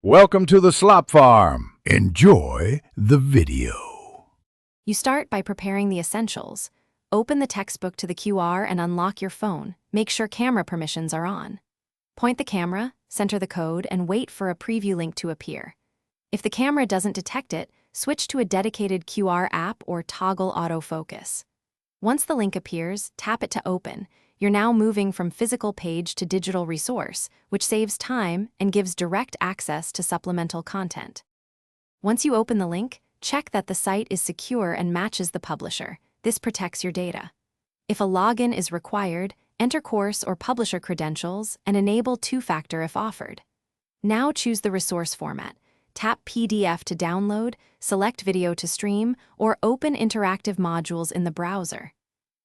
Welcome to the Slop Farm. Enjoy the video. You start by preparing the essentials. Open the textbook to the QR and unlock your phone. Make sure camera permissions are on. Point the camera, center the code, and wait for a preview link to appear. If the camera doesn't detect it, switch to a dedicated QR app or toggle autofocus. Once the link appears, tap it to open. You're now moving from physical page to digital resource, which saves time and gives direct access to supplemental content. Once you open the link, check that the site is secure and matches the publisher. This protects your data. If a login is required, enter course or publisher credentials and enable two-factor if offered. Now choose the resource format. Tap PDF to download, select video to stream, or open interactive modules in the browser.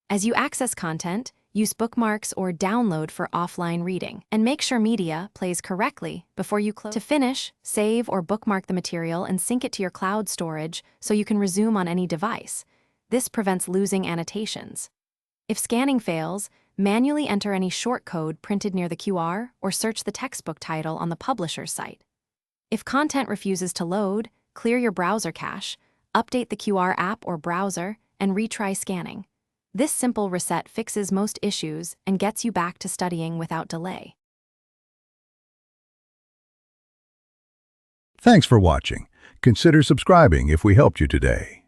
As you access content, use bookmarks or download for offline reading, and make sure media plays correctly before you close. To finish, save or bookmark the material and sync it to your cloud storage so you can resume on any device. This prevents losing annotations. If scanning fails, manually enter any short code printed near the QR or search the textbook title on the publisher's site. If content refuses to load, clear your browser cache, update the QR app or browser, and retry scanning. This simple reset fixes most issues and gets you back to studying without delay. Thanks for watching. Consider subscribing if we helped you today.